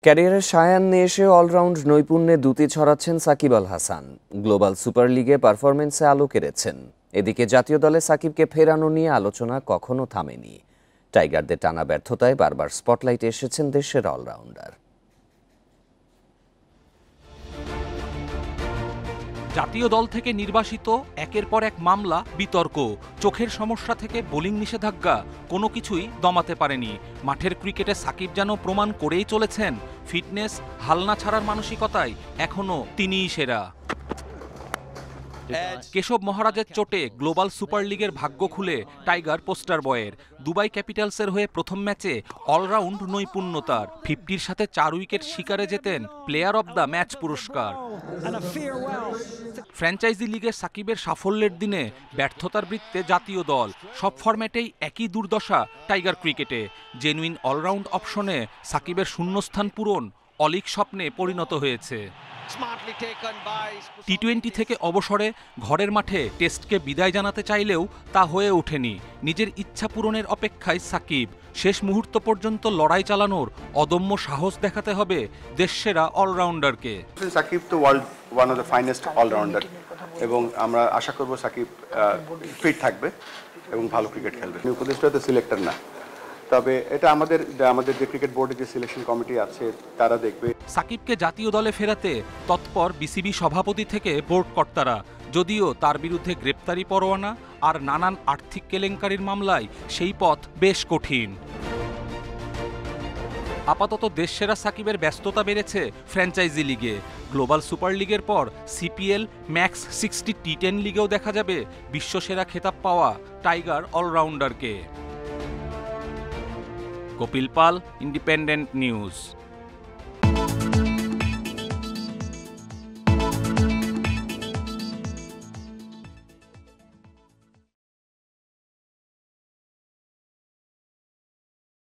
ক্যারিয়ারের সায়ান্নে এসে অলরাউন্ড নৈপুণ্যে দ্যুতি ছড়াচ্ছেন সাকিব আল হাসান। গ্লোবাল সুপার লিগে পারফরমেন্সে আলো কেড়েছেন। এদিকে জাতীয় দলে সাকিবকে ফেরানো নিয়ে আলোচনা কখনো থামেনি। টাইগারদের টানা ব্যর্থতায় বারবার স্পটলাইটে এসেছেন দেশের অলরাউন্ডার। জাতীয় দল থেকে নির্বাসিত, একের পর এক মামলা, বিতর্ক, চোখের সমস্যা থেকে বোলিং নিষেধাজ্ঞা, কোনো কিছুই দমাতে পারেনি। মাঠের ক্রিকেটে সাকিব যেন প্রমাণ করেই চলেছেন, ফিটনেস, হালনা ছাড়ার মানসিকতায় এখনও তিনিই সেরা। কেশব মহারাজের চোটে গ্লোবাল সুপার লিগের ভাগ্য খুলে টাইগার পোস্টার বয়ের। দুবাই ক্যাপিটালসের হয়ে প্রথম ম্যাচে অলরাউন্ড নৈপুণ্যতার 50-র সাথে 4 উইকেট শিকারে যেতেন প্লেয়ার অব দ্য ম্যাচ পুরস্কার। ফ্র্যাঞ্চাইজি লিগের সাকিবের সাফল্যের দিনে ব্যর্থতার বৃত্তে জাতীয় দল, সব ফরম্যাটেই একই দুর্দশা টাইগার ক্রিকেটে। জেনুইন অলরাউন্ড অপশনে সাকিবের শূন্যস্থান পূরণ অলীক স্বপ্নে পরিণত হয়েছে। টি-20 থেকে অবসরে ঘরের মাঠে টেস্টকে বিদায় জানাতে চাইলেও তা হয়ে ওঠেনি। নিজের ইচ্ছা পূরণের অপেক্ষায় সাকিব। শেষ মুহূর্ত পর্যন্ত লড়াই চালানোর অদম্য সাহস দেখাতে হবে দেশসেরা অলরাউন্ডারকে। সাকিব তো world one of the finest allrounder এবং আমরা আশা করব সাকিব ফিট থাকবে এবং ভালো ক্রিকেট খেলবে। উপদেষ্টা তো সিলেক্টর না, তবে এটা আমাদের যে ক্রিকেট বোর্ডের যে সিলেকশন কমিটি আছে তারা দেখবে। সাকিবকে জাতীয় দলে ফেরাতে তৎপর বিসিবি সভাপতি থেকে বোর্ড কর্তারা, যদিও তার বিরুদ্ধে গ্রেপ্তারি পরোয়ানা আর নানান আর্থিক কেলেঙ্কারির মামলায় সেই পথ বেশ কঠিন। আপাতত দেশসেরা সাকিবের ব্যস্ততা বেড়েছে ফ্র্যাঞ্চাইজি লিগে। গ্লোবাল সুপার লিগের পর সিপিএল, ম্যাক্স 60 টি10 লিগেও দেখা যাবে বিশ্বসেরা খেতাব পাওয়া টাইগার অলরাউন্ডারকে। কপিল পাল, ইন্ডিপেন্ডেন্ট নিউজ।